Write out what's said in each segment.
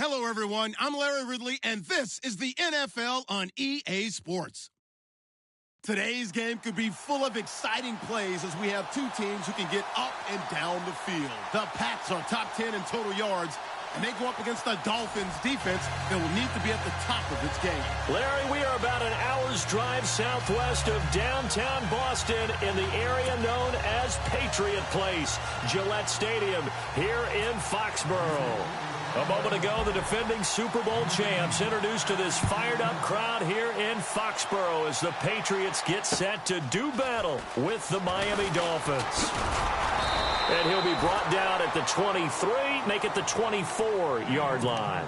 Hello, everyone. I'm Larry Ridley, and this is the NFL on EA Sports. Today's game could be full of exciting plays as we have two teams who can get up and down the field. The Pats are top 10 in total yards, and they go up against the Dolphins defense that will need to be at the top of its game. Larry, we are about an hour's drive southwest of downtown Boston in the area known as Patriot Place, Gillette Stadium here in Foxborough. A moment ago, the defending Super Bowl champs introduced to this fired-up crowd here in Foxborough as the Patriots get set to do battle with the Miami Dolphins. And he'll be brought down at the 23, make it the 24-yard line.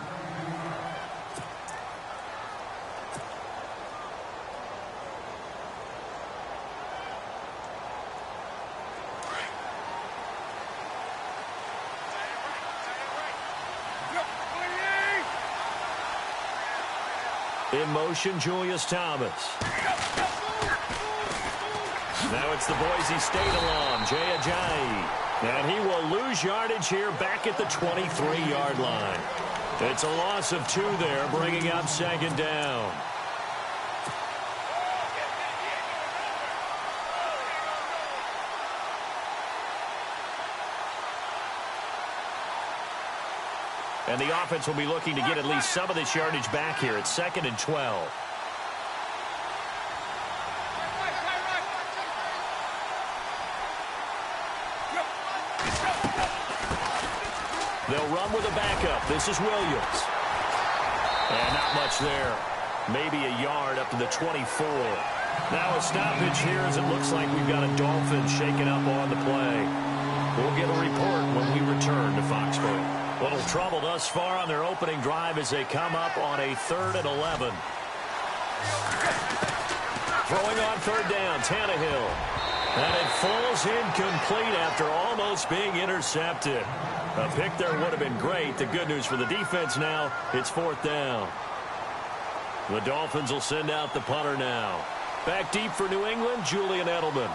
In motion, Julius Thomas. Now it's the Boise State alum, Jay Ajayi. And he will lose yardage here back at the 23-yard line. It's a loss of 2 there, bringing up second down. And the offense will be looking to get at least some of this yardage back here. It's 2nd and 12. They'll run with a backup. This is Williams. And not much there. Maybe a yard up to the 24. Now a stoppage here as it looks like we've got a Dolphin shaking up on the play. We'll get a report when we return to Foxborough. Little trouble thus far on their opening drive as they come up on a 3rd and 11. Throwing on 3rd down, Tannehill. And it falls incomplete after almost being intercepted. A pick there would have been great. The good news for the defense now, it's 4th down. The Dolphins will send out the punter now. Back deep for New England, Julian Edelman.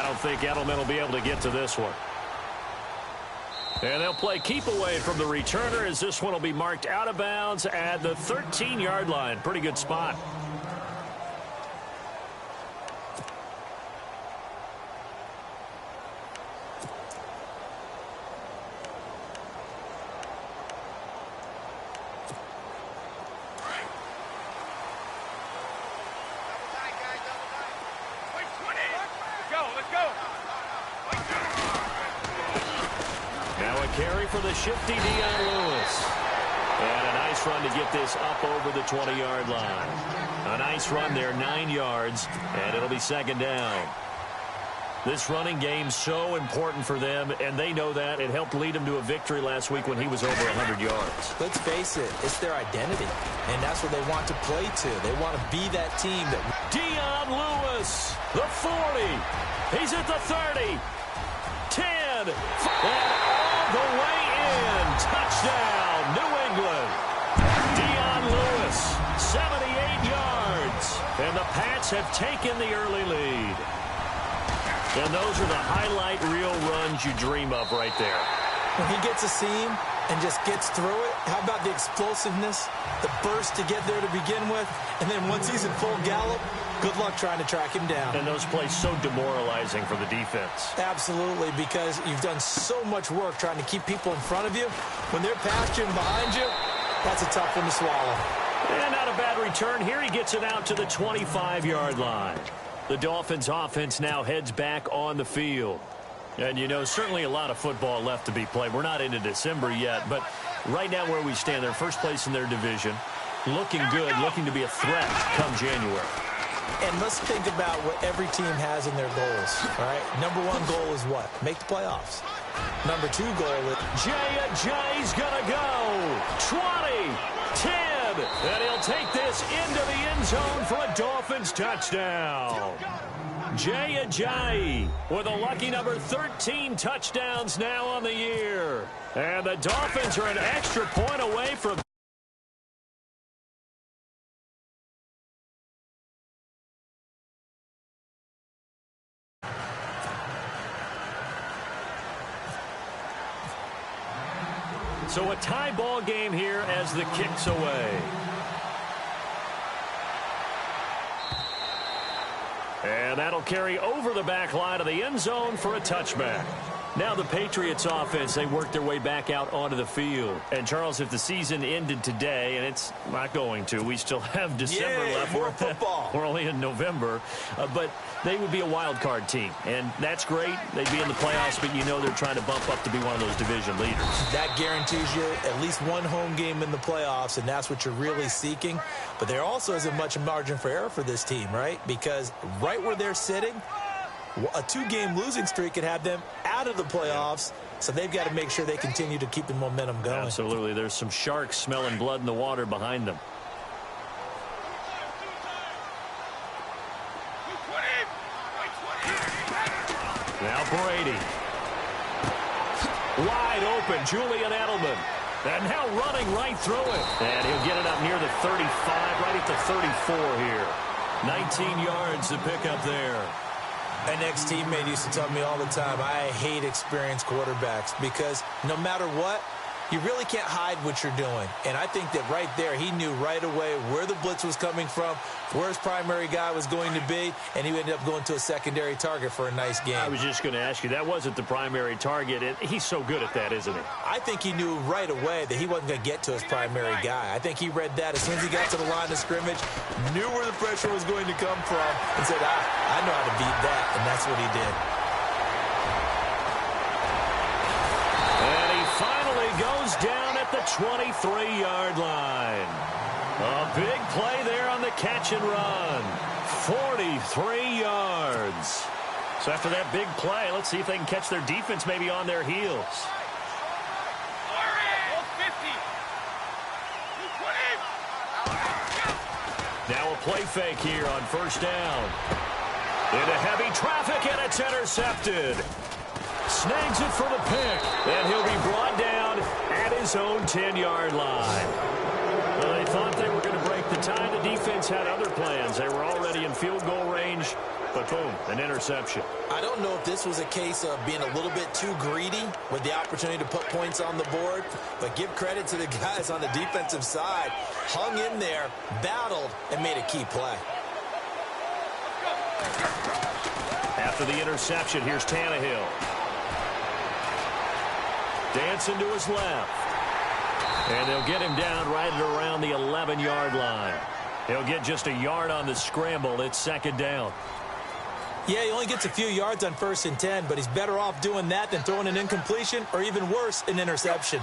I think Edelman will be able to get to this one. And they'll play keep away from the returner as this one will be marked out of bounds at the 13-yard line. Pretty good spot. Carry for the shifty Dion Lewis. And a nice run to get this up over the 20-yard line. A nice run there, 9 yards, and it'll be 2nd down. This running game's so important for them, and they know that. It helped lead them to a victory last week when he was over 100 yards. Let's face it, it's their identity, and that's what they want to play to. They want to be that team that... Dion Lewis, the 40. He's at the 30. 10. And the way in. Touchdown, New England. Dion Lewis, 78 yards. And the Pats have taken the early lead. And those are the highlight reel runs you dream of right there. When he gets a seam and just gets through it, how about the explosiveness, the burst to get there to begin with, and then once he's in full gallop, good luck trying to track him down. And those plays so demoralizing for the defense. Absolutely, because you've done so much work trying to keep people in front of you. When they're past you and behind you, that's a tough one to swallow. And not a bad return here. He gets it out to the 25-yard line. The Dolphins' offense now heads back on the field. And, you know, certainly a lot of football left to be played. We're not into December yet, but right now where we stand, they're first place in their division. Looking good, looking to be a threat come January. And let's think about what every team has in their goals, all right? Number 1 goal is what? Make the playoffs. Number 2 goal is... Jay's gonna go. 20, 10, and he'll take this into the end zone for a Dolphins touchdown. Jay Ajayi with a lucky number 13 touchdowns now on the year. And the Dolphins are an extra point away from... So a tie ball game here as the kick's away. And that'll carry over the back line of the end zone for a touchback. Now the Patriots offense, they work their way back out onto the field. And, Charles, if the season ended today, and it's not going to, we still have December left. More football. We're only in November. But they would be a wild card team. And that's great. They'd be in the playoffs, but you know they're trying to bump up to be one of those division leaders. That guarantees you at least one home game in the playoffs, and that's what you're really seeking. But there also isn't much margin for error for this team, right? Because right where they're sitting, a two-game losing streak could have them out of the playoffs, so they've got to make sure they continue to keep the momentum going. Absolutely. There's some sharks smelling blood in the water behind them. Now Brady. Wide open, Julian Edelman. And now running right through it. And he'll get it up near the 35, right at the 34 here. 19 yards to pick up there. An ex-teammate used to tell me all the time, I hate experienced quarterbacks because no matter what, you really can't hide what you're doing. And I think that right there, he knew right away where the blitz was coming from, where his primary guy was going to be, and he ended up going to a secondary target for a nice game. I was just going to ask you, that wasn't the primary target. He's so good at that, isn't he? I think he knew right away that he wasn't going to get to his primary guy. I think he read that as soon as he got to the line of scrimmage, knew where the pressure was going to come from, and said, I know how to beat that, and that's what he did. Goes down at the 23-yard line. A big play there on the catch and run. 43 yards. So after that big play, let's see if they can catch their defense maybe on their heels. Now a play fake here on first down. Into heavy traffic, and it's intercepted. Snags it for the pick, and he'll be brought down at his own 10-yard line. Well, they thought they were going to break the tie. The defense had other plans. They were already in field goal range, but boom, an interception. I don't know if this was a case of being a little bit too greedy with the opportunity to put points on the board, but give credit to the guys on the defensive side. Hung in there, battled, and made a key play. After the interception, here's Tannehill. Dancing to his left. And they'll get him down right at around the 11-yard line. He'll get just a yard on the scramble. It's second down. Yeah, he only gets a few yards on 1st and 10, but he's better off doing that than throwing an incompletion or even worse, an interception.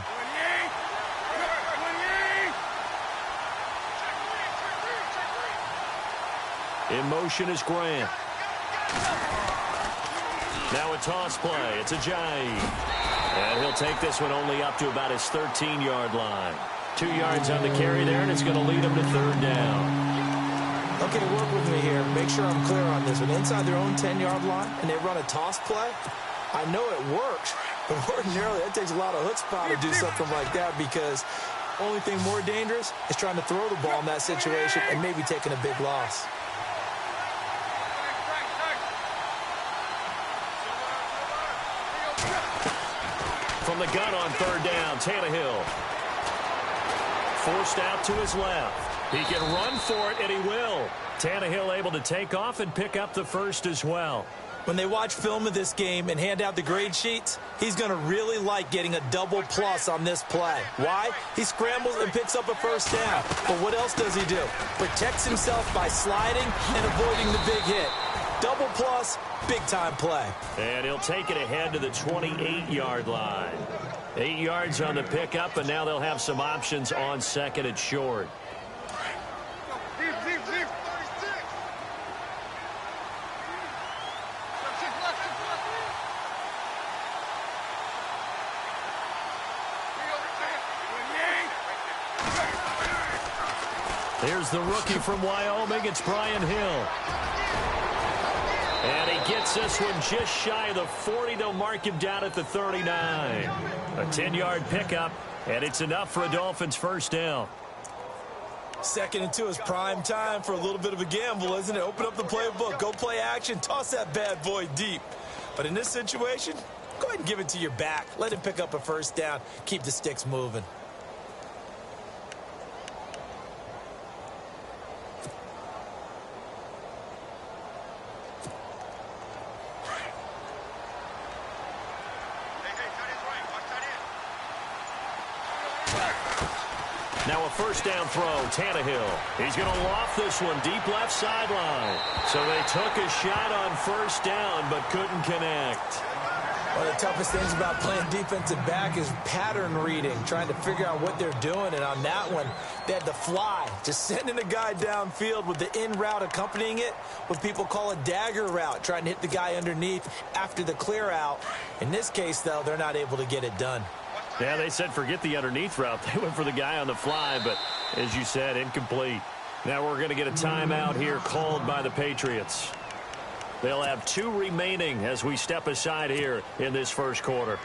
In motion is Grant. Now a toss play. It's Ajayi. And he'll take this one only up to about his 13-yard line. 2 yards on the carry there, and it's going to lead him to third down. Okay, work with me here. Make sure I'm clear on this. When inside their own 10-yard line and they run a toss play, I know it works, but ordinarily that takes a lot of chutzpah to do something like that because the only thing more dangerous is trying to throw the ball in that situation and maybe taking a big loss. From the gun on third down, Tannehill. Forced out to his left. He can run for it, and he will. Tannehill able to take off and pick up the first as well. When they watch film of this game and hand out the grade sheets, he's going to really like getting a double plus on this play. Why? He scrambles and picks up a first down. But what else does he do? Protects himself by sliding and avoiding the big hit. Double plus, big-time play. And he'll take it ahead to the 28-yard line. 8 yards on the pickup, and now they'll have some options on second and short. There's the rookie from Wyoming. It's Brian Hill. And he gets this one just shy of the 40. They'll mark him down at the 39. A 10-yard pickup, and it's enough for a Dolphins first down. 2nd and 2 is prime time for a little bit of a gamble, isn't it? Open up the playbook, go play action, toss that bad boy deep. But in this situation, go ahead and give it to your back. Let him pick up a first down. Keep the sticks moving. Now a first down throw, Tannehill. He's going to loft this one deep left sideline. So they took a shot on first down but couldn't connect. One of the toughest things about playing defensive back is pattern reading, trying to figure out what they're doing. And on that one, they had the fly, just sending a guy downfield with the in route accompanying it, what people call a dagger route, trying to hit the guy underneath after the clear out. In this case, though, they're not able to get it done. Yeah, they said forget the underneath route. They went for the guy on the fly, but as you said, incomplete. Now we're going to get a timeout here called by the Patriots. They'll have 2 remaining as we step aside here in this first quarter.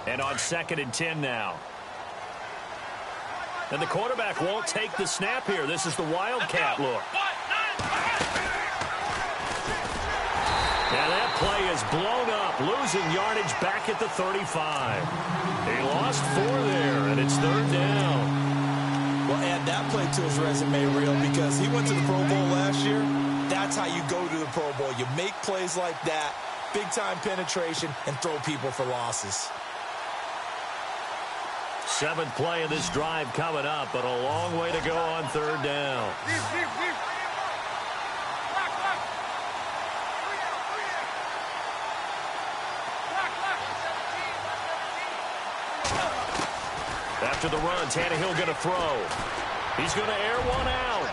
And on 2nd and 10 now. And the quarterback won't take the snap here. This is the Wildcat look. Now that play is blown up, losing yardage back at the 35. He lost 4 there, and it's 3rd down. Well, add that play to his resume, Real, because he went to the Pro Bowl last year. That's how you go to the Pro Bowl. You make plays like that, big-time penetration, and throw people for losses. 7th play of this drive coming up, but a long way to go on 3rd down. After the run, Tannehill going to throw. He's going to air one out.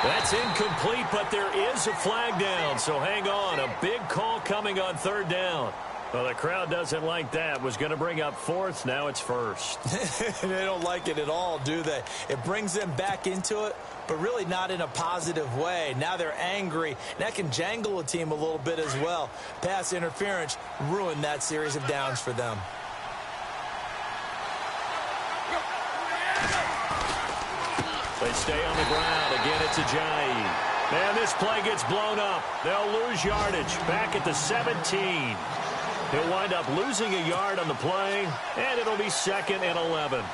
That's incomplete, but there is a flag down, so hang on. A big call coming on 3rd down. Well, the crowd doesn't like that. Was going to bring up 4th. Now it's 1st. They don't like it at all, do they? It brings them back into it, but really not in a positive way. Now they're angry. That can jangle a team a little bit as well. Pass interference ruined that series of downs for them. They stay on the ground. Again, it's Ajayi. And this play gets blown up. They'll lose yardage back at the 17. He'll wind up losing a yard on the play, and it'll be 2nd and 11.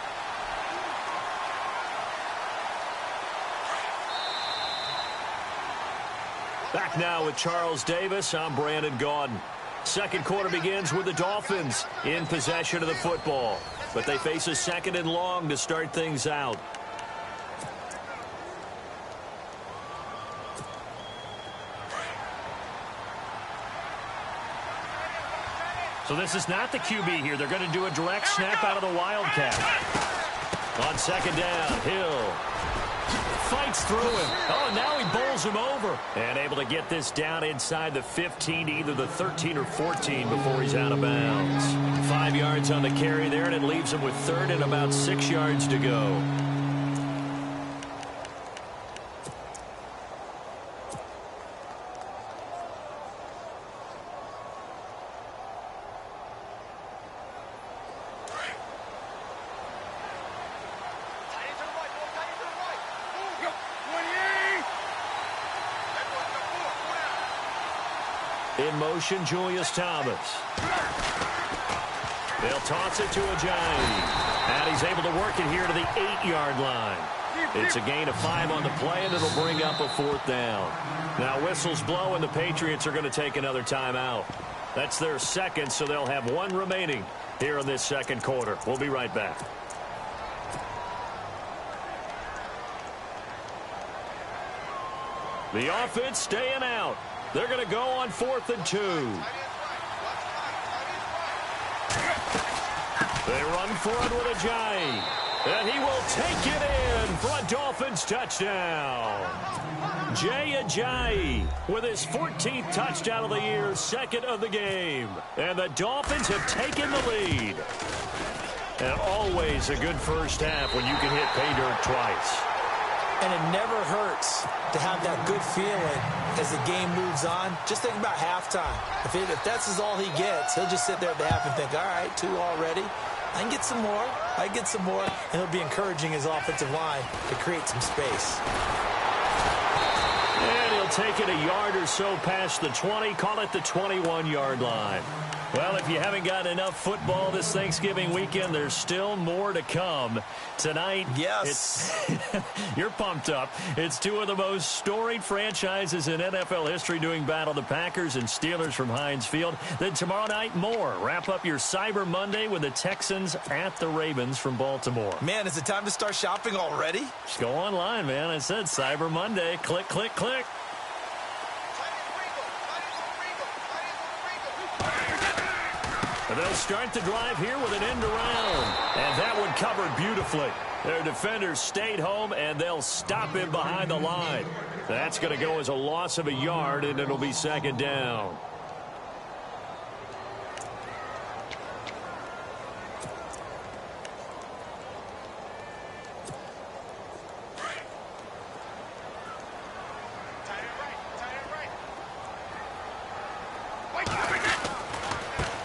Back now with Charles Davis. I'm Brandon Gaudin. Second quarter begins with the Dolphins in possession of the football, but they face a 2nd and long to start things out. So this is not the QB here. They're going to do a direct snap out of the Wildcat. On 2nd down, Hill fights through him. Oh, and now he bowls him over. And able to get this down inside the 15, either the 13 or 14 before he's out of bounds. 5 yards on the carry there, and it leaves him with 3rd and about 6 yards to go. In motion, Julius Thomas. They'll toss it to Ajayi. And he's able to work it here to the 8-yard line. It's a gain of 5 on the play, and it'll bring up a 4th down. Now whistles blow, and the Patriots are going to take another timeout. That's their 2nd, so they'll have 1 remaining here in this 2nd quarter. We'll be right back. The offense staying out. They're going to go on 4th and 2. They run front with Ajayi. And he will take it in for a Dolphins touchdown. Jay Ajayi with his 14th touchdown of the year, 2nd of the game. And the Dolphins have taken the lead. And always a good first half when you can hit pay dirt twice. And it never hurts to have that good feeling as the game moves on. Just think about halftime. If that's all he gets, he'll just sit there at the half and think, all right, 2 already. I can get some more. And he'll be encouraging his offensive line to create some space. And he'll take it a yard or so past the 20, call it the 21-yard line. Well, if you haven't gotten enough football this Thanksgiving weekend, there's still more to come. Tonight, yes, you're pumped up. It's two of the most storied franchises in NFL history doing battle, the Packers and Steelers from Heinz Field. Then tomorrow night, more. Wrap up your Cyber Monday with the Texans at the Ravens from Baltimore. Man, is it time to start shopping already? Just go online, man. I said Cyber Monday. Click, click, click. And they'll start the drive here with an end around. And that one covered beautifully. Their defenders stayed home, and they'll stop him behind the line. That's going to go as a loss of a yard, and it'll be second down.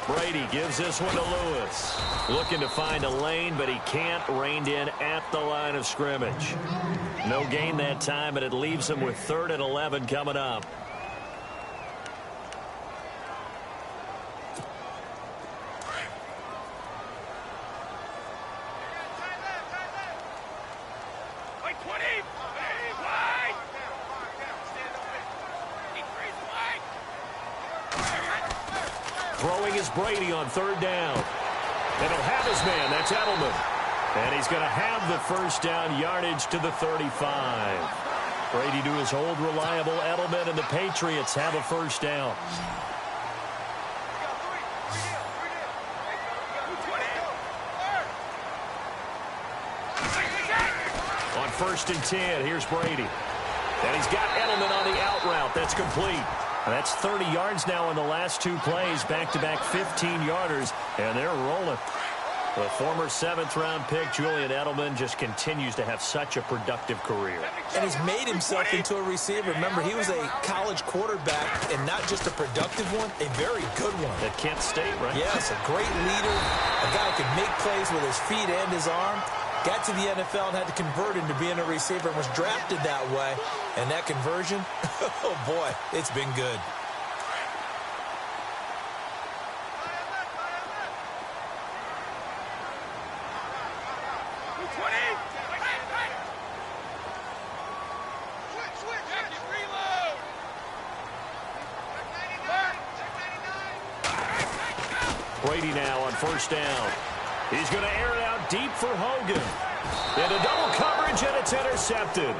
Brady gives this one to Lewis. Looking to find a lane, but he can't. Reined in at the line of scrimmage. No gain that time, and it leaves him with 3rd and 11 coming up. Throwing is Brady on 3rd down. And he'll have his man. That's Edelman. And he's going to have the first down yardage to the 35. Brady to his old reliable Edelman, and the Patriots have a first down. On 1st and 10, here's Brady. And he's got Edelman on the out route. That's complete. That's 30 yards now in the last 2 plays, back-to-back 15-yarders, and they're rolling. The former 7th-round pick, Julian Edelman, just continues to have such a productive career. And he's made himself into a receiver. Remember, he was a college quarterback, and not just a productive one, a very good one. At Kent State, right? Yes, a great leader, a guy who could make plays with his feet and his arm. Got to the NFL and had to convert into being a receiver and was drafted that way. And that conversion, oh boy, it's been good. Brady now on 1st down. He's going to air it out deep for Hogan. Into double coverage, and it's intercepted.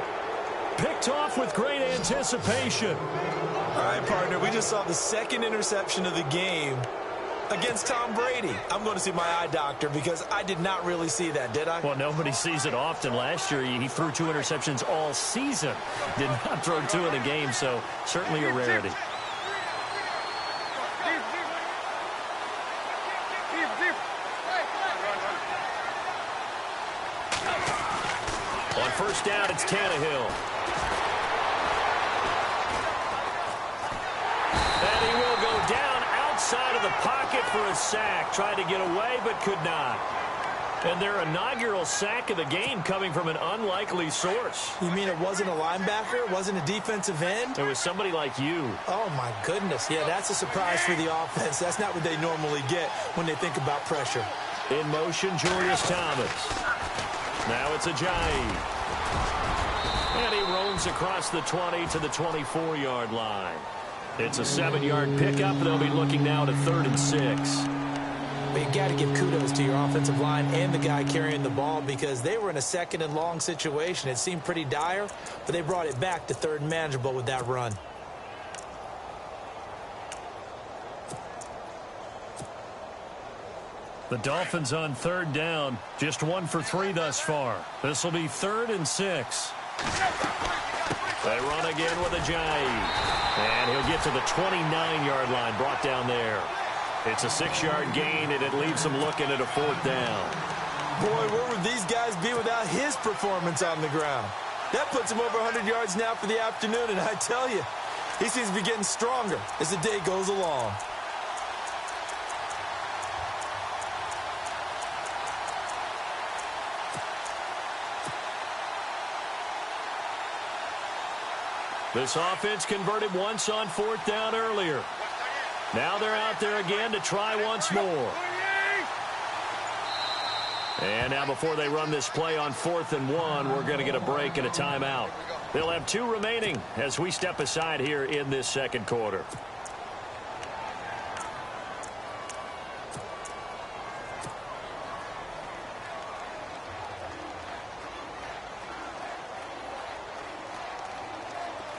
Picked off with great anticipation. All right, partner, we just saw the 2nd interception of the game against Tom Brady. I'm going to see my eye doctor because I did not really see that, did I? Well, nobody sees it often. Last year, he threw 2 interceptions all season. Did not throw 2 in a game, so certainly a rarity. On 1st down, it's Tannehill. And he will go down outside of the pocket for a sack. Tried to get away, but could not. And their inaugural sack of the game coming from an unlikely source. You mean it wasn't a linebacker? It wasn't a defensive end? It was somebody like you. Oh, my goodness. Yeah, that's a surprise for the offense. That's not what they normally get when they think about pressure. In motion, Julius Thomas. Now it's Ajayi. And he roams across the 20 to the 24-yard line. It's a 7-yard pickup. They'll be looking now to 3rd and 6. But you got to give kudos to your offensive line and the guy carrying the ball because they were in a 2nd and long situation. It seemed pretty dire, but they brought it back to 3rd and manageable with that run. The Dolphins on 3rd down, just 1 for 3 thus far. This will be 3rd and 6. They run again with Ajayi. And he'll get to the 29-yard line, brought down there. It's a 6-yard gain, and it leaves them looking at a 4th down. Boy, where would these guys be without his performance on the ground? That puts him over 100 yards now for the afternoon, and I tell you, he seems to be getting stronger as the day goes along. This offense converted once on 4th down earlier. Now they're out there again to try once more. And now before they run this play on 4th and 1, we're going to get a break and a timeout. They'll have 2 remaining as we step aside here in this second quarter.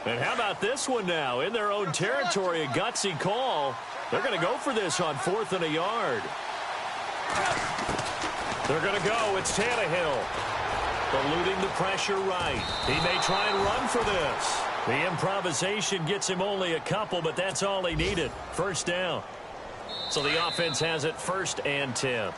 And how about this one now? In their own territory, a gutsy call. They're going to go for this on 4th and a yard. They're going to go. It's Tannehill. Eluding the pressure right. He may try and run for this. The improvisation gets him only a couple, but that's all he needed. 1st down. So the offense has it 1st and 10.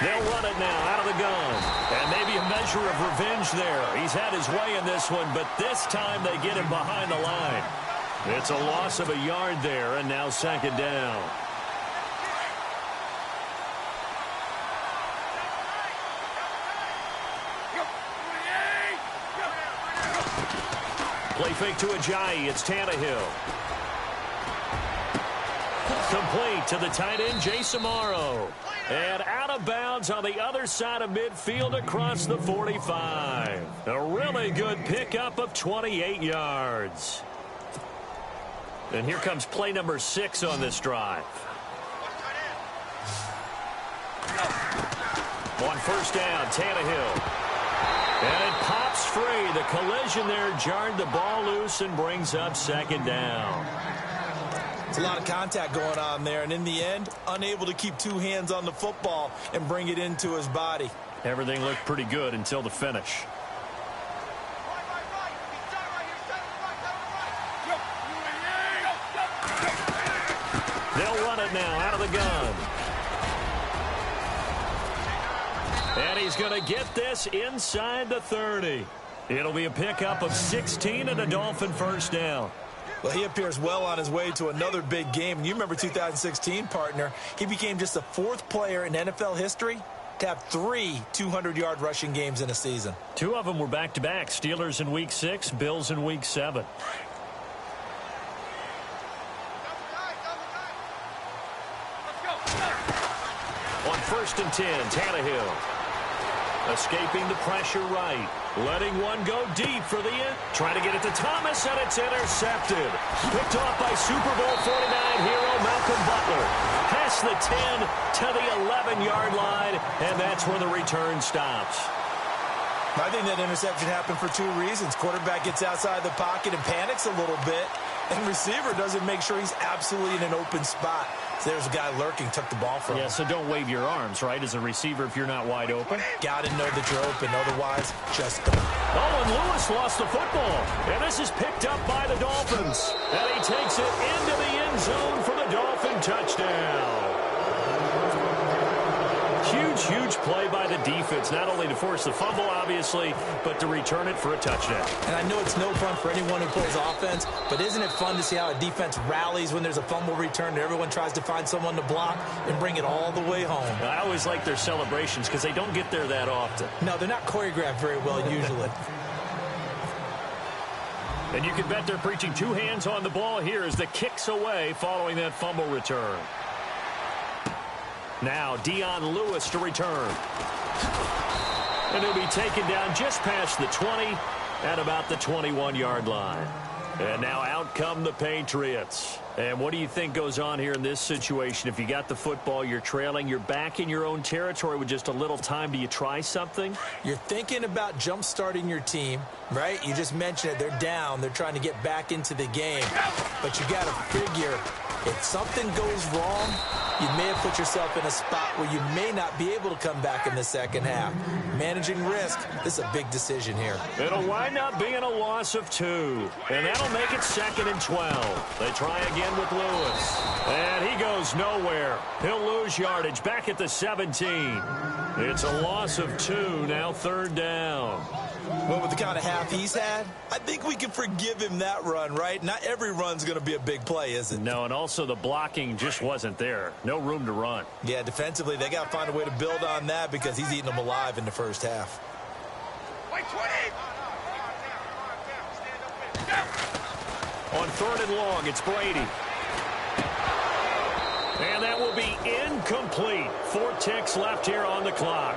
They'll run it now out of the gun. And maybe a measure of revenge there. He's had his way in this one, but this time they get him behind the line. It's a loss of a yard there, and now 2nd down. Play fake to Ajayi. It's Tannehill. Complete to the tight end, Jace Amaro. And out of bounds on the other side of midfield across the 45. A really good pickup of 28 yards. And here comes play number 6 on this drive. On 1st down, Tannehill. And it pops free. The collision there jarred the ball loose and brings up 2nd down. It's a lot of contact going on there, and in the end, unable to keep 2 hands on the football and bring it into his body. Everything looked pretty good until the finish. They'll run it now out of the gun. And he's going to get this inside the 30. It'll be a pickup of 16 and a Dolphin 1st down. Well, he appears well on his way to another big game. And you remember 2016, partner. He became just the 4th player in NFL history to have 3 200-yard rushing games in a season. 2 of them were back-to-back. Steelers in Week 6, Bills in Week 7. On 1st and 10, Tannehill. Escaping the pressure right. Letting one go deep for the end. Trying to get it to Thomas, and it's intercepted. Picked off by Super Bowl 49 hero Malcolm Butler. Past the 10 to the 11-yard line, and that's where the return stops. I think that interception happened for 2 reasons. Quarterback gets outside the pocket and panics a little bit, and receiver doesn't make sure he's absolutely in an open spot. So there's a guy lurking, took the ball from him. Yeah, so don't wave your arms, right, as a receiver if you're not wide open. Got to know that you're open. Otherwise, just don't. Oh, and Lewis lost the football. And this is picked up by the Dolphins. And he takes it into the end zone for the Dolphin touchdown. Huge, huge play by the defense, not only to force the fumble, obviously, but to return it for a touchdown. And I know it's no fun for anyone who plays offense, but isn't it fun to see how a defense rallies when there's a fumble return and everyone tries to find someone to block and bring it all the way home? I always like their celebrations because they don't get there that often. No, they're not choreographed very well usually. And you can bet they're preaching 2 hands on the ball here as the kick's away following that fumble return. Now Dion Lewis to return. And he'll be taken down just past the 20 at about the 21-yard line. And now out come the Patriots. And what do you think goes on here in this situation? If you got the football, you're trailing, you're back in your own territory with just a little time. Do you try something? You're thinking about jump-starting your team, right? You just mentioned it. They're down. They're trying to get back into the game. But you got to figure if something goes wrong, you may have put yourself in a spot where you may not be able to come back in the second half. Managing risk, this is a big decision here. It'll wind up being a loss of 2. And that'll make it 2nd and 12. They try again with Lewis. And he goes nowhere. He'll lose yardage back at the 17. It's a loss of 2, now 3rd down. Well, with the kind of half he's had, I think we can forgive him that run, right? Not every run's going to be a big play, is it? No, and also also the blocking just wasn't there. No room to run. Yeah, defensively, they got to find a way to build on that because he's eating them alive in the first half. On 3rd and long, it's Brady. And that will be incomplete. 4 ticks left here on the clock.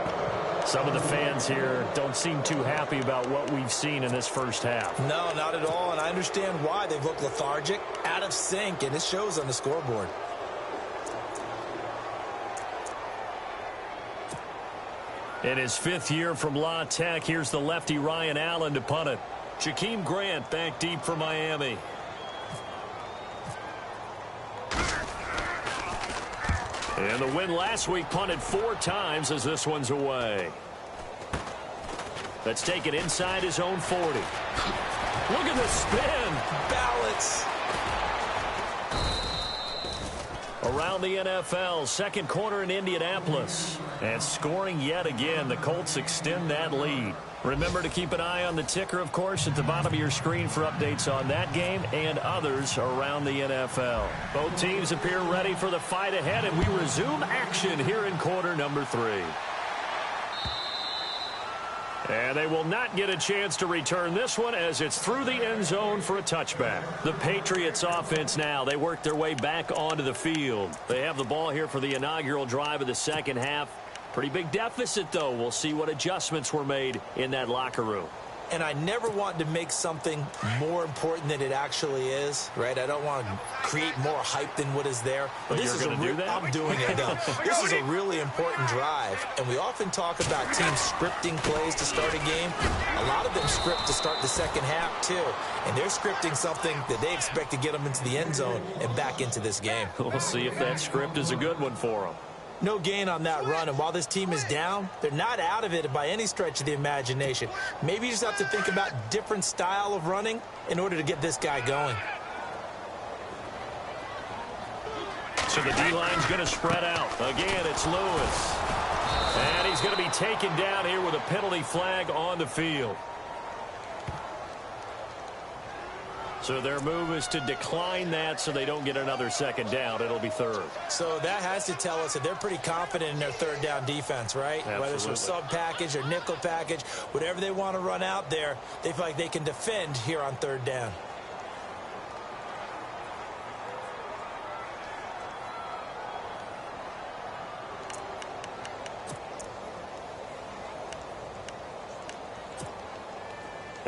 Some of the fans here don't seem too happy about what we've seen in this first half. No, not at all, and I understand why. They've looked lethargic, out of sync, and it shows on the scoreboard. In his 5th year from La Tech, here's the lefty Ryan Allen to punt it. Jakeem Grant back deep for Miami. And the win last week punted 4 times as this one's away. That's taken inside his own 40. Look at the spin. Balance. Around the NFL, second quarter in Indianapolis. And scoring yet again, the Colts extend that lead. Remember to keep an eye on the ticker, of course, at the bottom of your screen for updates on that game and others around the NFL. Both teams appear ready for the fight ahead, and we resume action here in quarter number 3. And they will not get a chance to return this one as it's through the end zone for a touchback. The Patriots offense now, they work their way back onto the field. They have the ball here for the inaugural drive of the second half. Pretty big deficit, though. We'll see what adjustments were made in that locker room. And I never want to make something more important than it actually is, right? I don't want to create more hype than what is there. But this you're is going to do that? I'm doing it, though. This is a really important drive, and we often talk about teams scripting plays to start a game. A lot of them script to start the second half, too. And they're scripting something that they expect to get them into the end zone and back into this game. We'll see if that script is a good one for them. No gain on that run, and while this team is down, they're not out of it by any stretch of the imagination. Maybe you just have to think about different style of running in order to get this guy going. So the D-line's going to spread out. Again, it's Lewis. And he's going to be taken down here with a penalty flag on the field. So their move is to decline that so they don't get another second down. It'll be 3rd. So that has to tell us that they're pretty confident in their 3rd down defense, right? Absolutely. Whether it's a sub package or nickel package, whatever they want to run out there, they feel like they can defend here on 3rd down.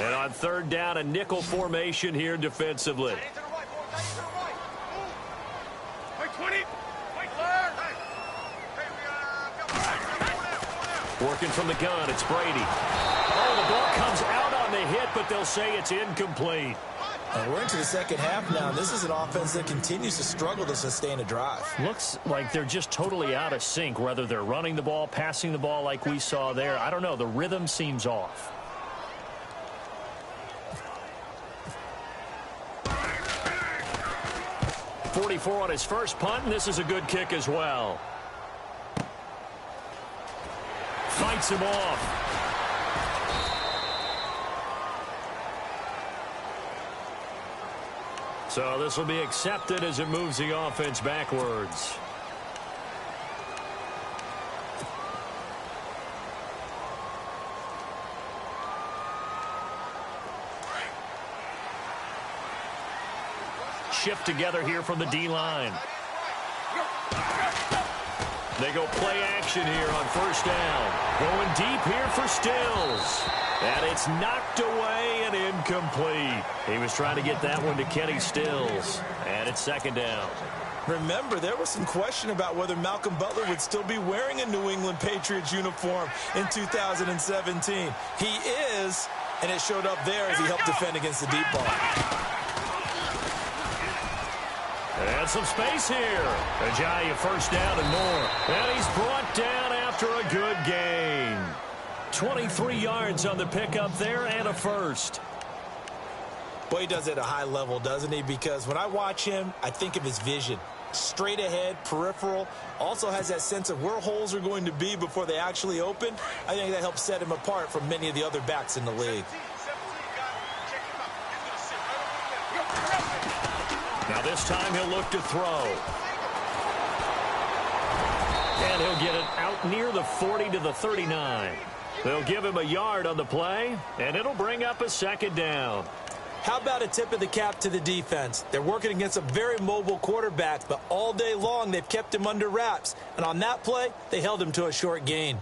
And on 3rd down, a nickel formation here defensively. Working from the gun, it's Brady. Oh, the ball comes out on the hit, but they'll say it's incomplete. And we're into the second half now. This is an offense that continues to struggle to sustain a drive. Looks like they're just totally out of sync, whether they're running the ball, passing the ball like we saw there. I don't know. The rhythm seems off. .44 on his first punt, and this is a good kick as well. Fights him off. So this will be accepted as it moves the offense backwards. Shift together here from the D-line. They go play action here on 1st down. Going deep here for Stills. And it's knocked away and incomplete. He was trying to get that one to Kenny Stills. And it's 2nd down. Remember, there was some question about whether Malcolm Butler would still be wearing a New England Patriots uniform in 2017. He is, and it showed up there as he helped defend against the deep ball. And some space here. Ajayi 1st down and more. And he's brought down after a good gain. 23 yards on the pickup there and a first. Boy, he does it at a high level, doesn't he? Because when I watch him, I think of his vision. Straight ahead, peripheral. Also has that sense of where holes are going to be before they actually open. I think that helps set him apart from many of the other backs in the league. Now this time he'll look to throw. And he'll get it out near the 40 to the 39. They'll give him a yard on the play, and it'll bring up a second down. How about a tip of the cap to the defense? They're working against a very mobile quarterback, but all day long they've kept him under wraps. And on that play, they held him to a short gain.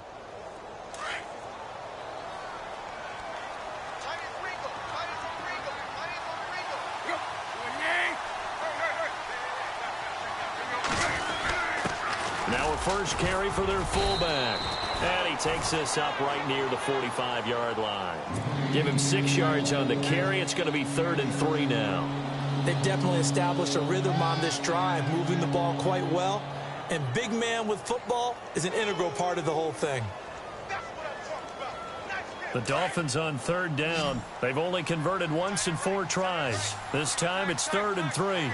Now a first carry for their fullback. And he takes this up right near the 45-yard line. Give him 6 yards on the carry. It's going to be 3rd and 3 now. They've definitely established a rhythm on this drive, moving the ball quite well. And big man with football is an integral part of the whole thing. The Dolphins on 3rd down. They've only converted once in 4 tries. This time it's 3rd and 3.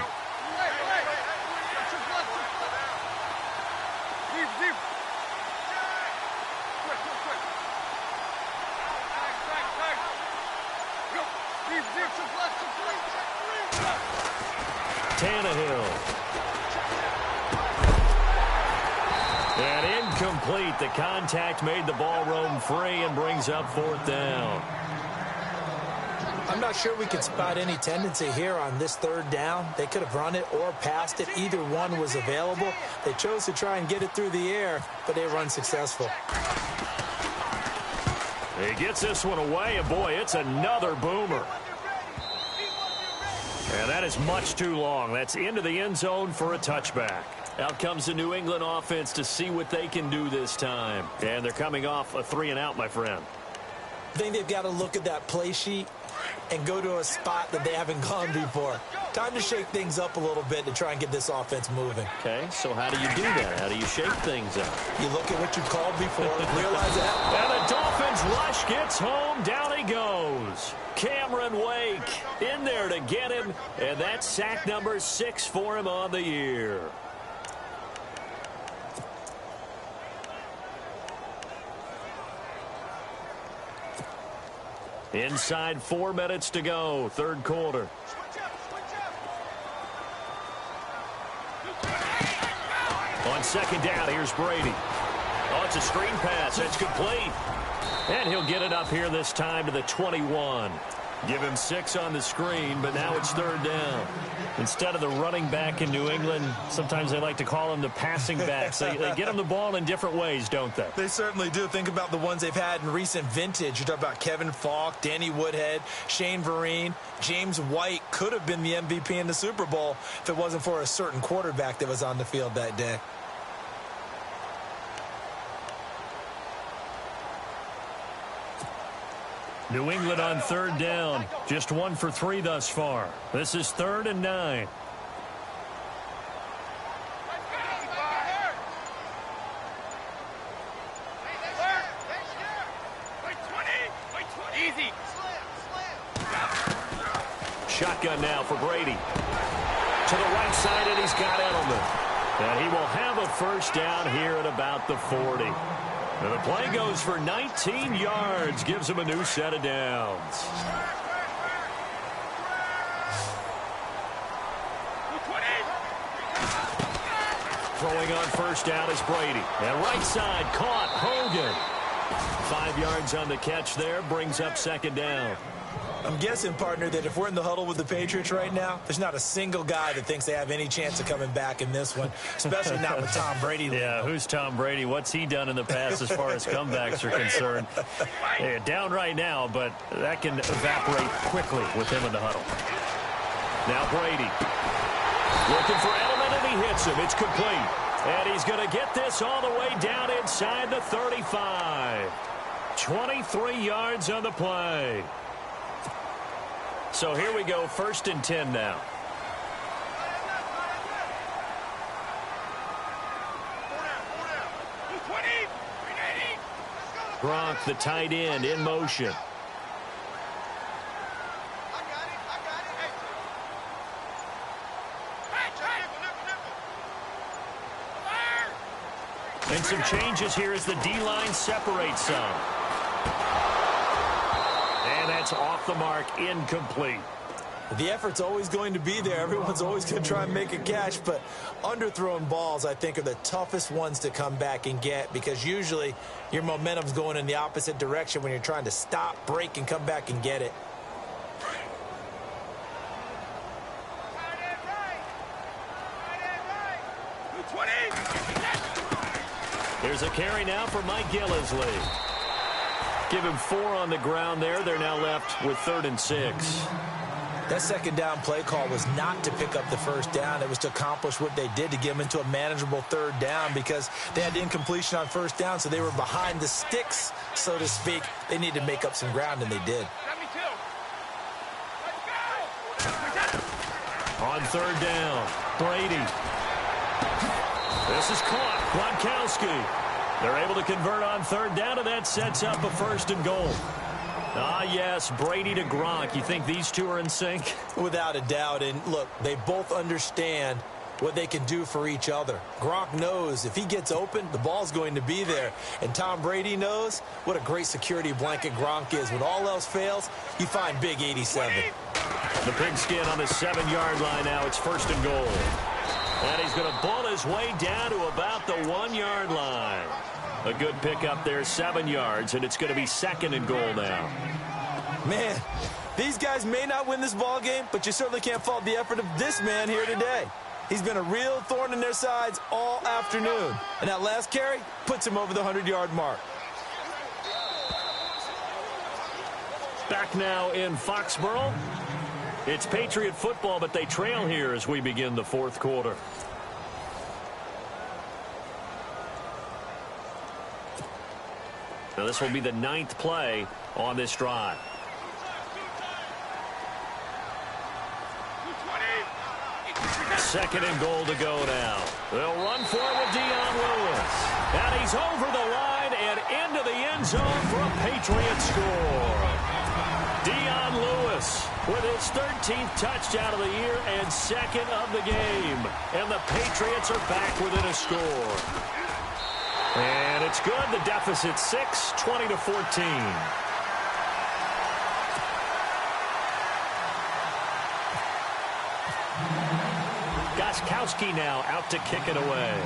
Tannehill. And incomplete. The contact made the ball roam free and brings up 4th down. I'm not sure we could spot any tendency here on this 3rd down. They could have run it or passed it. Either one was available. They chose to try and get it through the air, but they were unsuccessful. He gets this one away, and boy, it's another boomer. And that is much too long. That's into the end zone for a touchback. Out comes the New England offense to see what they can do this time. And they're coming off a 3-and-out, my friend. I think they've got to look at that play sheet and go to a spot that they haven't gone before. Time to shake things up a little bit to try and get this offense moving. Okay, so how do you do that? How do you shake things up? You look at what you called before, realize that. And the Dolphins rush gets home. Down he goes. Cameron Wake in there to get him. And that's sack number 6 for him on the year. Inside 4 minutes to go, 3rd quarter. On 2nd down, here's Brady. Oh, it's a screen pass. It's complete. And he'll get it up here this time to the 21. Give him 6 on the screen, but now it's 3rd down. Instead of the running back in New England, sometimes they like to call them the passing backs. They get them the ball in different ways, don't they? They certainly do. Think about the ones they've had in recent vintage. You talk about Kevin Falk, Danny Woodhead, Shane Vereen. James White could have been the MVP in the Super Bowl if it wasn't for a certain quarterback that was on the field that day. New England on 3rd down. Just 1 for 3 thus far. This is 3rd and 9. Shotgun now for Brady. To the right side, and he's got Edelman. And he will have a first down here at about the 40. And the play goes for 19 yards, gives him a new set of downs. Throwing on first down is Brady. And right side caught Hogan. 5 yards on the catch there, brings up 2nd down. I'm guessing, partner, that if we're in the huddle with the Patriots right now, there's not a single guy that thinks they have any chance of coming back in this one, especially not with Tom Brady. Yeah, who's Tom Brady? What's he done in the past as far as comebacks are concerned? Yeah, down right now, but that can evaporate quickly with him in the huddle. Now Brady looking for Edelman, and he hits him. It's complete. And he's going to get this all the way down inside the 35. 23 yards on the play. So here we go, 1st and 10 now. Gronk, the tight end, in motion. And some changes here as the D-line separates some. And that's off the mark, incomplete. The effort's always going to be there. Everyone's always going to try and make a catch, but underthrown balls, I think, are the toughest ones to come back and get because usually your momentum's going in the opposite direction when you're trying to stop, break, and come back and get it. Here's a carry now for Mike Gillisley. Give him 4 on the ground there. They're now left with 3rd and 6. That second down play call was not to pick up the first down. It was to accomplish what they did to get them into a manageable 3rd down because they had incompletion on 1st down, so they were behind the sticks, so to speak. They needed to make up some ground, and they did. On 3rd down, Brady. This is caught. Gronkowski. They're able to convert on 3rd down, and that sets up a 1st and goal. Ah, yes, Brady to Gronk. You think these two are in sync? Without a doubt. And, look, they both understand what they can do for each other. Gronk knows if he gets open, the ball's going to be there. And Tom Brady knows what a great security blanket Gronk is. When all else fails, you find big 87. The pigskin on the 7-yard line now. It's 1st and goal. And he's going to ball his way down to about the 1-yard line. A good pickup there, 7 yards, and it's going to be 2nd and goal now. Man, these guys may not win this ball game, but you certainly can't fault the effort of this man here today. He's been a real thorn in their sides all afternoon. And that last carry puts him over the 100-yard mark. Back now in Foxborough. It's Patriot football, but they trail here as we begin the 4th quarter. Now this will be the 9th play on this drive. Second and goal to go now. They'll run for it with Dion Lewis. And he's over the line and into the end zone for a Patriot score. Dion Lewis with his 13th touchdown of the year and 2nd of the game. And the Patriots are back within a score. And it's good. The deficit 6, 20-14. Gostkowski now out to kick it away.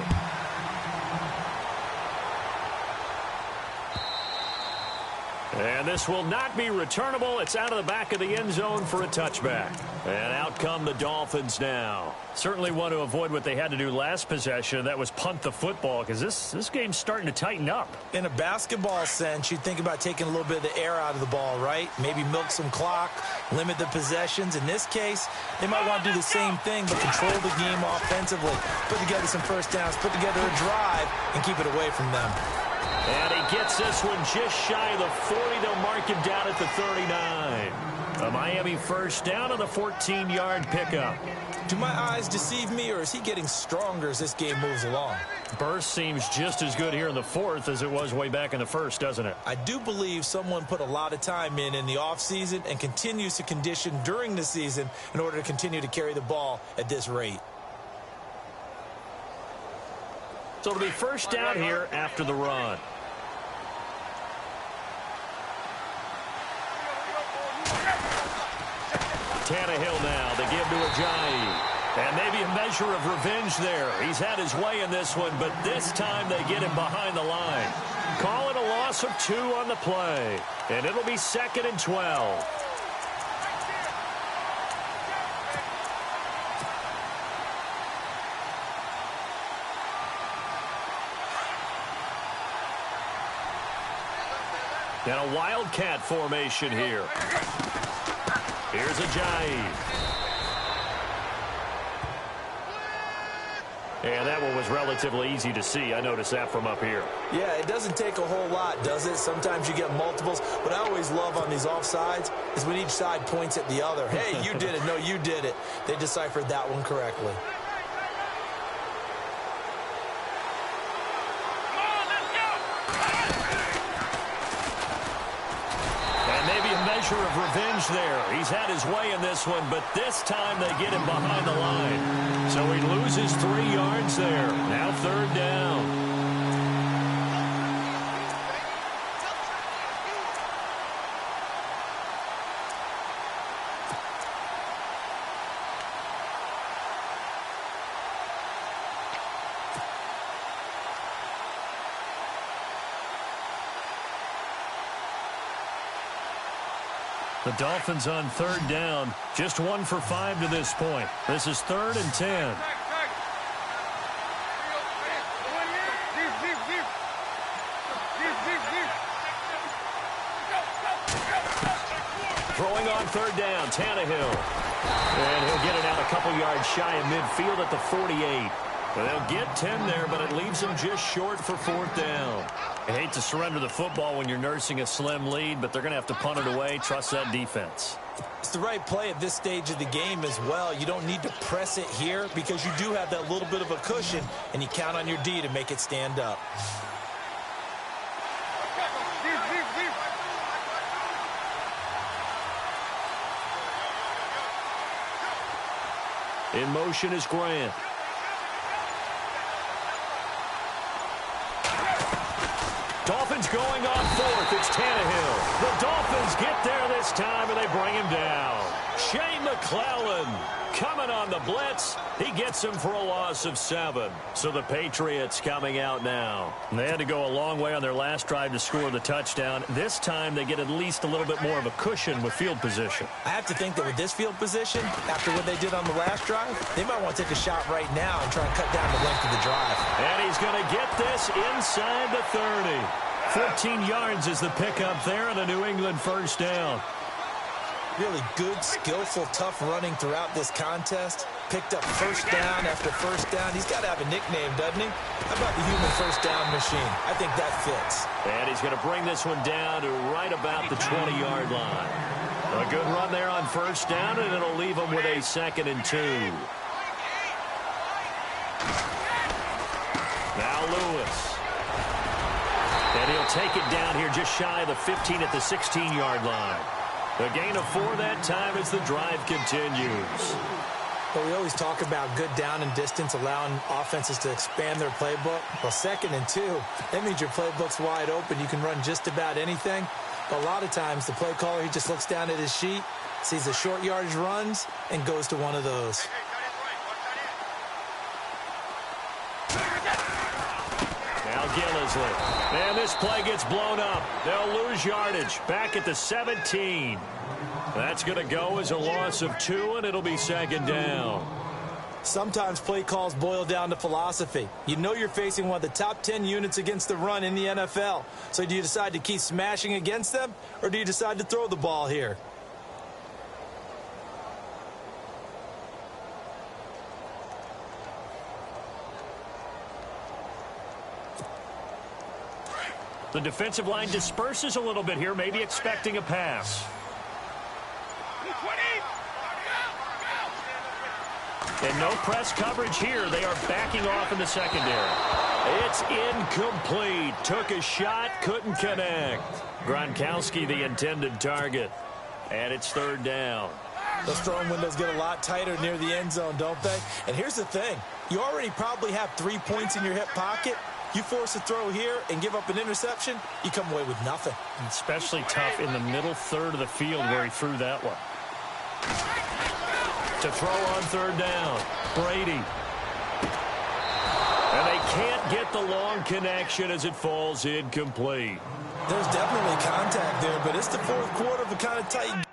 And this will not be returnable. It's out of the back of the end zone for a touchback. And out come the Dolphins now. Certainly want to avoid what they had to do last possession. That was punt the football because this game's starting to tighten up. In a basketball sense, you'd think about taking a little bit of the air out of the ball, right? Maybe milk some clock, limit the possessions. In this case, they might want to do the same thing but control the game offensively. Put together some first downs, put together a drive, and keep it away from them. And he gets this one just shy of the 40. They'll mark him down at the 39. A Miami first down on the 14-yard pickup. Do my eyes deceive me, or is he getting stronger as this game moves along? Burst seems just as good here in the 4th as it was way back in the 1st, doesn't it? I do believe someone put a lot of time in the offseason and continues to condition during the season in order to continue to carry the ball at this rate. So it'll be first down here after the run. Tannehill now. They give to Ajayi. And maybe a measure of revenge there. He's had his way in this one, but this time they get him behind the line. Call it a loss of 2 on the play. And it'll be 2nd and 12. And a wildcat formation here. Here's Ajayi. And that one was relatively easy to see. I noticed that from up here. Yeah, it doesn't take a whole lot, does it? Sometimes you get multiples. What I always love on these offsides is when each side points at the other. Hey, you did it. No, you did it. They deciphered that one correctly. Measure of revenge there. He's had his way in this one, but this time they get him behind the line. So he loses 3 yards there. Now 3rd down. The Dolphins on 3rd down. Just 1 for 5 to this point. This is 3rd and 10. Throwing on 3rd down, Tannehill. And he'll get it out a couple yards shy of midfield at the 48. Well, they'll get 10 there, but it leaves them just short for 4th down. I hate to surrender the football when you're nursing a slim lead, but they're going to have to punt it away. Trust that defense. It's the right play at this stage of the game as well. You don't need to press it here because you do have that little bit of a cushion, and you count on your D to make it stand up. In motion is Grant. Dolphins going on 4th. It's Tannehill. The Dolphins get there this time, and they bring him down. Shane McClellan coming on the blitz. He gets him for a loss of 7. So the Patriots coming out now. And they had to go a long way on their last drive to score the touchdown. This time they get at least a little bit more of a cushion with field position. I have to think that with this field position, after what they did on the last drive, they might want to take a shot right now and try and cut down the length of the drive. And he's going to get this inside the 30. 14 yards is the pickup there and a New England 1st down. Really good, skillful, tough running throughout this contest. Picked up 1st down after 1st down. He's got to have a nickname, doesn't he? How about the human 1st down machine? I think that fits. And he's going to bring this one down to right about the 20-yard line. A good run there on 1st down, and it'll leave him with a 2nd and 2. Now Lewis. And he'll take it down here just shy of the 15 at the 16-yard line. A gain of 4 that time as the drive continues. Well, we always talk about good down and distance, allowing offenses to expand their playbook. Well, 2nd and 2, that means your playbook's wide open. You can run just about anything. But a lot of times, the play caller, he just looks down at his sheet, sees the short yardage runs, and goes to one of those. Now Gillisley. And this play gets blown up. They'll lose yardage back at the 17. That's going to go as a loss of 2, and it'll be 2nd down. Sometimes play calls boil down to philosophy. You know you're facing one of the top 10 units against the run in the NFL. So do you decide to keep smashing against them, or do you decide to throw the ball here? The defensive line disperses a little bit here, maybe expecting a pass. And no press coverage here. They are backing off in the secondary. It's incomplete. Took a shot, couldn't connect. Gronkowski, the intended target. And it's 3rd down. Those throwing windows get a lot tighter near the end zone, don't they? And here's the thing. You already probably have 3 points in your hip pocket. You force a throw here and give up an interception, you come away with nothing. Especially tough in the middle 3rd of the field where he threw that one. To throw on 3rd down, Brady. And they can't get the long connection as it falls incomplete. There's definitely contact there, but it's the 4th quarter of a kind of tight game.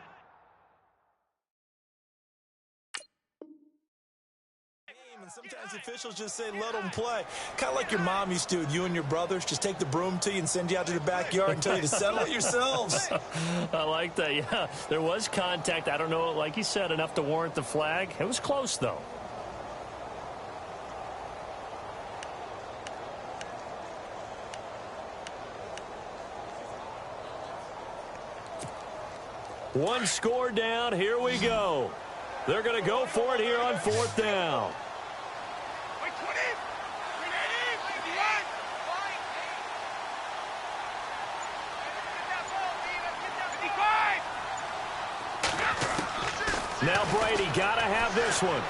And sometimes officials just say, let them play. Kind of like your mom used to with you and your brothers. Just take the broom to you and send you out to the backyard and tell you to settle it yourselves. I like that, yeah. There was contact. I don't know, like you said, enough to warrant the flag. It was close, though. One score down. Here we go. They're going to go for it here on 4th down. Now Brady got to have this one.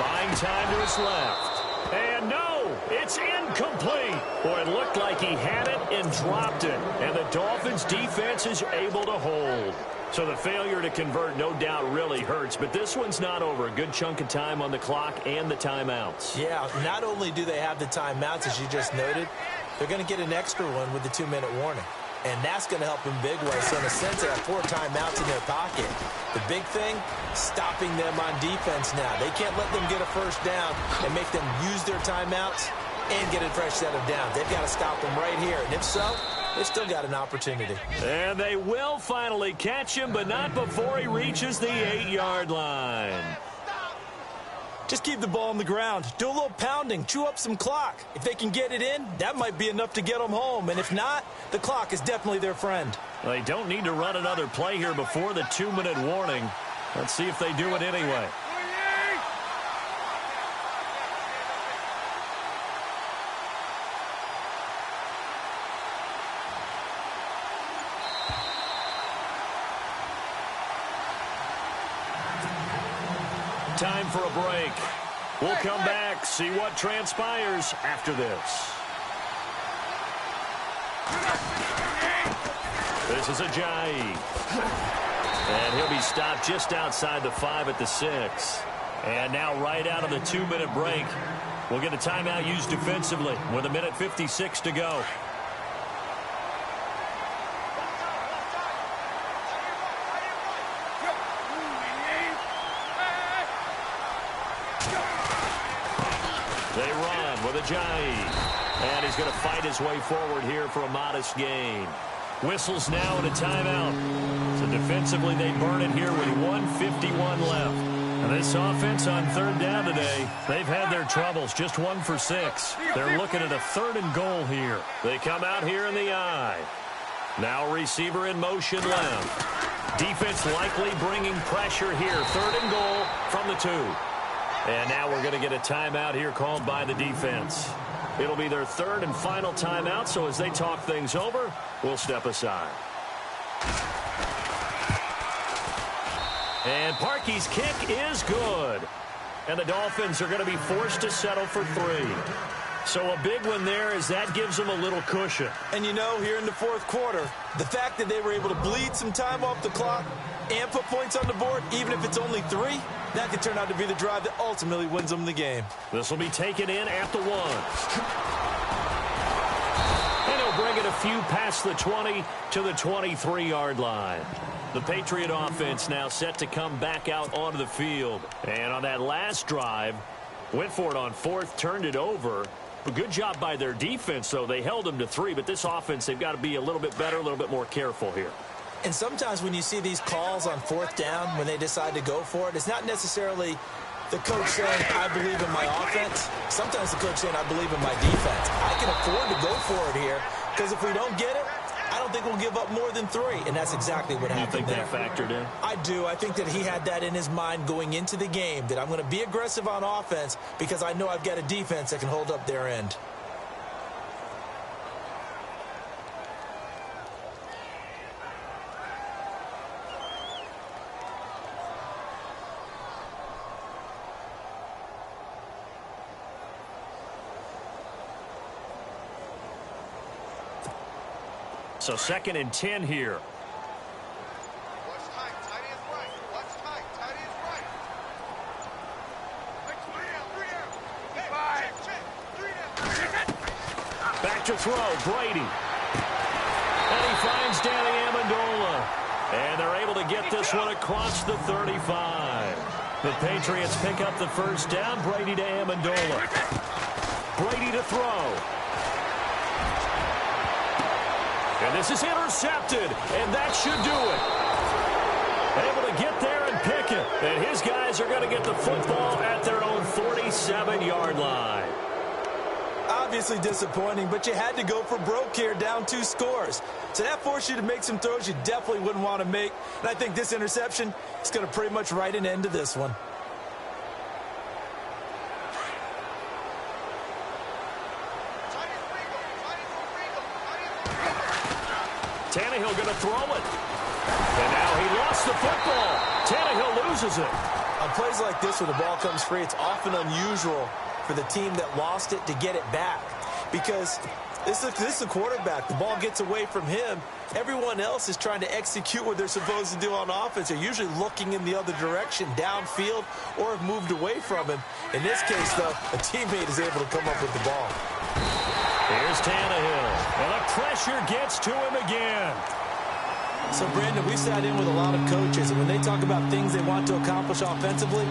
Buying time to his left. And no, it's incomplete. Boy, it looked like he had it and dropped it. And the Dolphins defense is able to hold. So the failure to convert no doubt really hurts. But this one's not over. A good chunk of time on the clock and the timeouts. Yeah, not only do they have the timeouts, as you just noted, they're going to get an extra one with the 2-minute warning. and that's going to help in big ways. So in a sense, they have 4 timeouts in their pocket. The big thing, stopping them on defense now. They can't let them get a first down and make them use their timeouts and get a fresh set of downs. They've got to stop them right here, and if so, they've still got an opportunity. And they will finally catch him, but not before he reaches the 8-yard line. Just keep the ball on the ground. Do a little pounding. Chew up some clock. If they can get it in, that might be enough to get them home. And if not, the clock is definitely their friend. They don't need to run another play here before the 2-minute warning. Let's see if they do it anyway. Time for a break. We'll come back, see what transpires after this. This is Ajayi. And he'll be stopped just outside the 5 at the 6. And now right out of the 2-minute break, we'll get a timeout used defensively with 1:56 to go. They run with Ajayi. And he's going to fight his way forward here for a modest gain. Whistles now and a timeout. So defensively they burn it here with 1:51 left. And this offense on 3rd down today, they've had their troubles. Just 1 for 6. They're looking at a 3rd and goal here. They come out here in the I. Now receiver in motion left. Defense likely bringing pressure here. 3rd and goal from the 2. And now we're going to get a timeout here called by the defense. It'll be their 3rd and final timeout, so as they talk things over, we'll step aside. And Parkey's kick is good. And the Dolphins are going to be forced to settle for 3. So a big one there as that gives them a little cushion. And you know, here in the 4th quarter, the fact that they were able to bleed some time off the clock and put points on the board, even if it's only 3, that could turn out to be the drive that ultimately wins them the game. This will be taken in at the 1. And he'll bring it a few past the 20 to the 23-yard line. The Patriot offense now set to come back out onto the field. And on that last drive, went for it on 4th, turned it over. A good job by their defense, though. They held them to 3, but this offense, they've got to be a little bit better, a little bit more careful here. And sometimes when you see these calls on 4th down, when they decide to go for it, it's not necessarily the coach saying, I believe in my offense. Sometimes the coach saying, I believe in my defense. I can afford to go for it here, because if we don't get it, I don't think we'll give up more than 3, and that's exactly what happened there. You think that factored in? I do. I think that he had that in his mind going into the game, that I'm going to be aggressive on offense because I know I've got a defense that can hold up their end. So 2nd and 10 here. Watch tight. Tight is right. Watch tight. Tight is right. Back to throw. Brady. And he finds Danny Amendola. And they're able to get this one across the 35. The Patriots pick up the 1st down. Brady to Amendola. Brady to throw. And this is intercepted, and that should do it. Able to get there and pick it. And his guys are going to get the football at their own 47-yard line. Obviously disappointing, but you had to go for broke here, down 2 scores. So that forced you to make some throws you definitely wouldn't want to make. And I think this interception is going to pretty much write an end to this one. Tannehill going to throw it. And now he lost the football. Tannehill loses it. On plays like this where the ball comes free, it's often unusual for the team that lost it to get it back. Because this is a quarterback. The ball gets away from him. Everyone else is trying to execute what they're supposed to do on offense. They're usually looking in the other direction, downfield, or have moved away from him. In this case, though, a teammate is able to come up with the ball. Here's Tannehill. And the pressure gets to him again. So, Brandon, we sat in with a lot of coaches, and when they talk about things they want to accomplish offensively,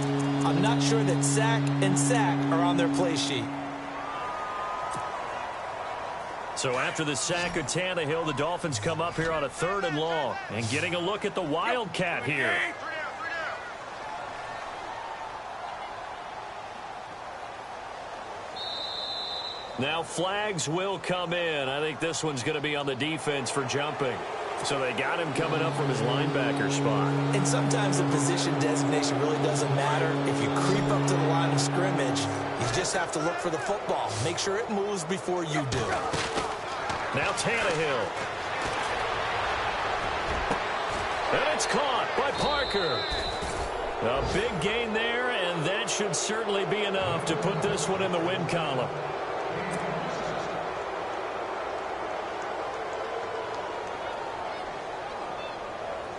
I'm not sure that sack and sack are on their play sheet. So after the sack of Tannehill, the Dolphins come up here on a 3rd and long. And getting a look at the Wildcat here. Now flags will come in. I think this one's going to be on the defense for jumping. So they got him coming up from his linebacker spot. And sometimes the position designation really doesn't matter. If you creep up to the line of scrimmage, you just have to look for the football. Make sure it moves before you do. Now Tannehill. And it's caught by Parker. A big gain there, and that should certainly be enough to put this one in the win column.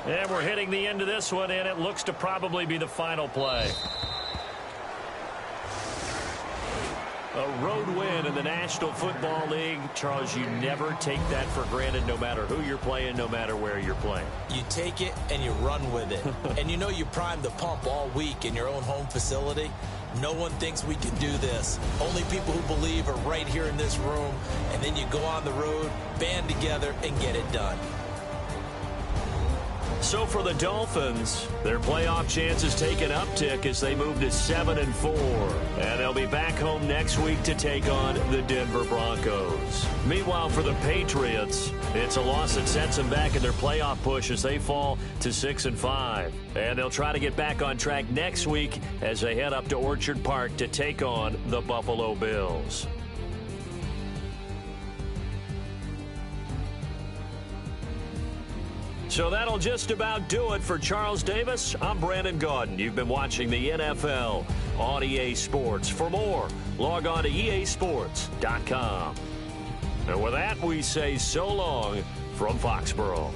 And we're hitting the end of this one, and it looks to probably be the final play. A road win in the National Football League. Charles, you never take that for granted, no matter who you're playing, no matter where you're playing. You take it and you run with it. And you know you primed the pump all week in your own home facility. No one thinks we can do this. Only people who believe are right here in this room. And then you go on the road, band together, and get it done. So for the Dolphins, their playoff chances take an uptick as they move to 7-4. And they'll be back home next week to take on the Denver Broncos. Meanwhile, for the Patriots, it's a loss that sets them back in their playoff push as they fall to 6-5. And they'll try to get back on track next week as they head up to Orchard Park to take on the Buffalo Bills. So that'll just about do it for Charles Davis. I'm Brandon Gaudin. You've been watching the NFL on EA Sports. For more, log on to easports.com. And with that, we say so long from Foxborough.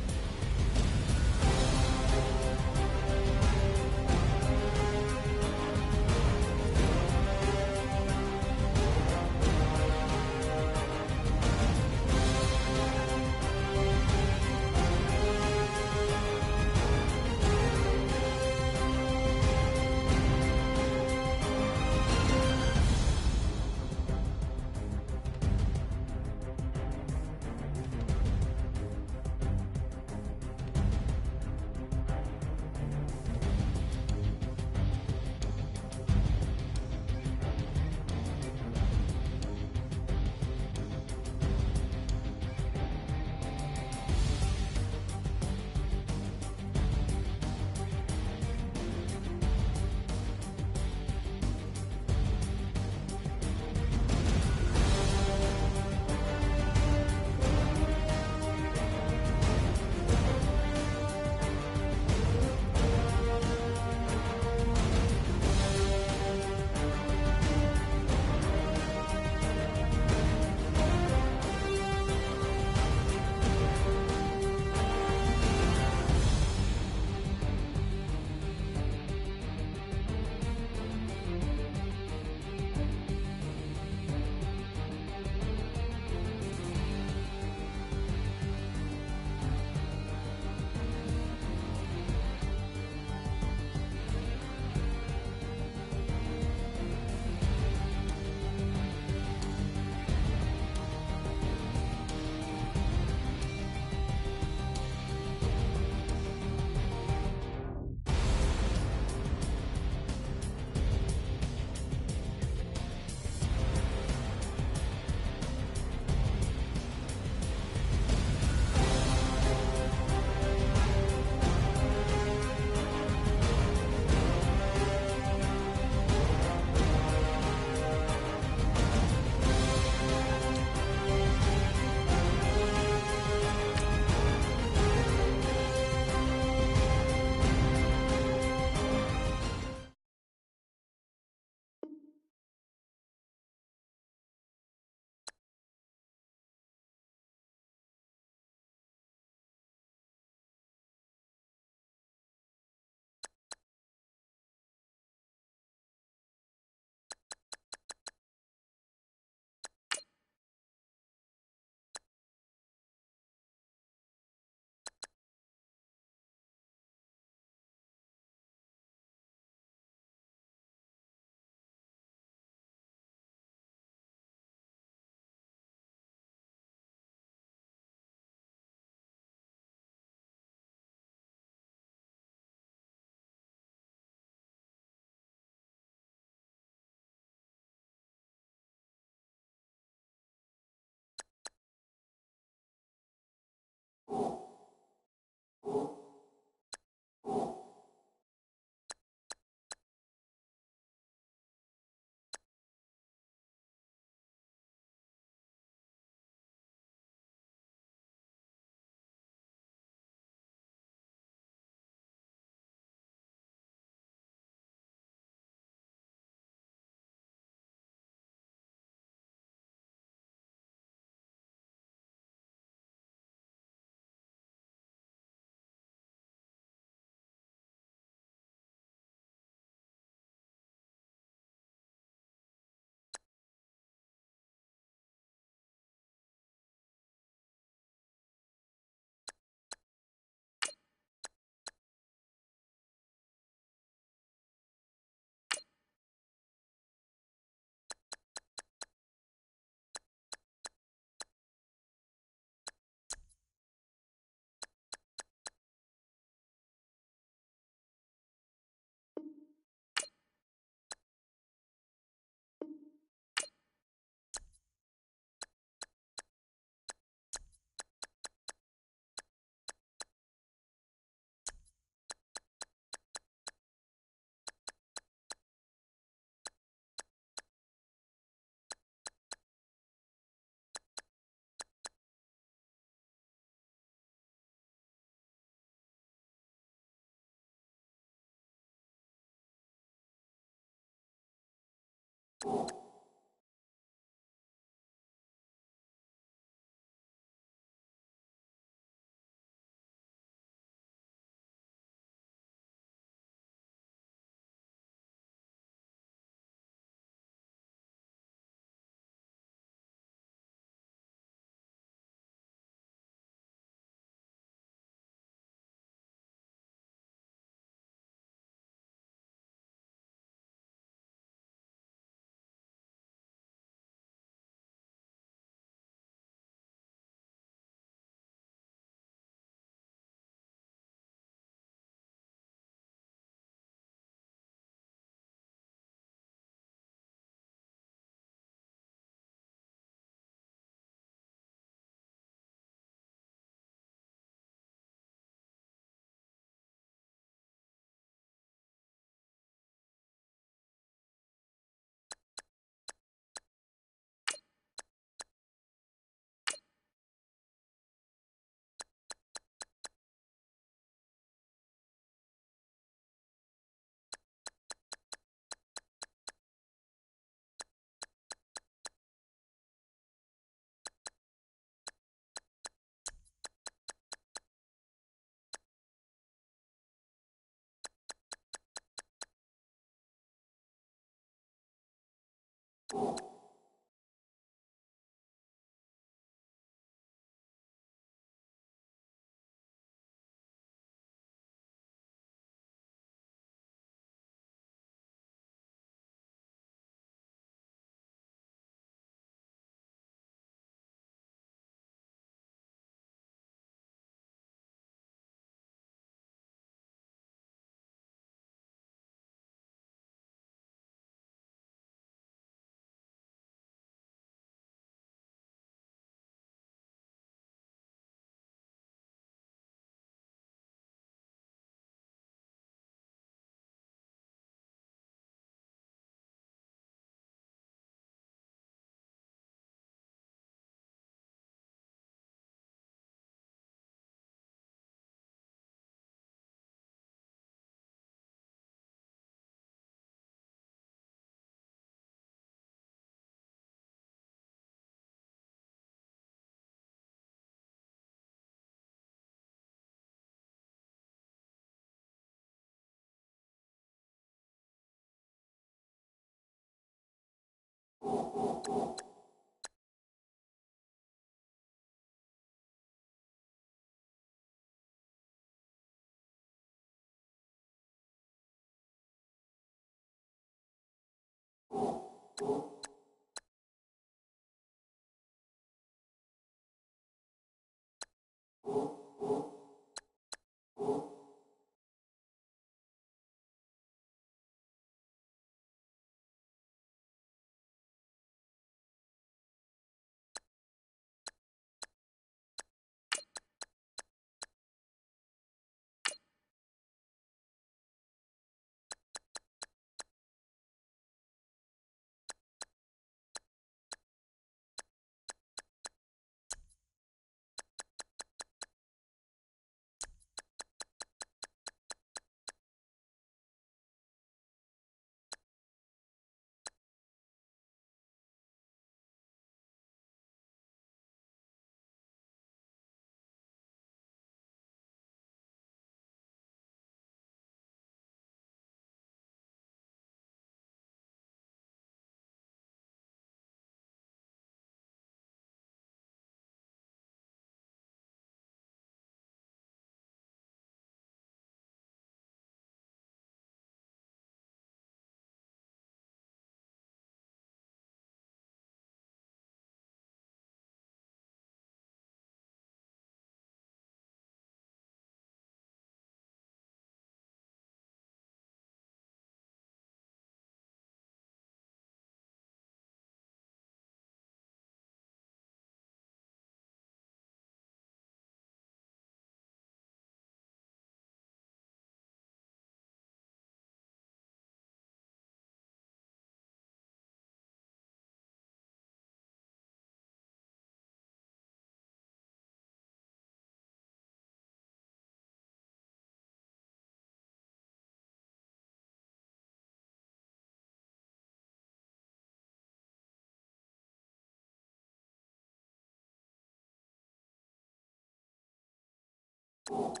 you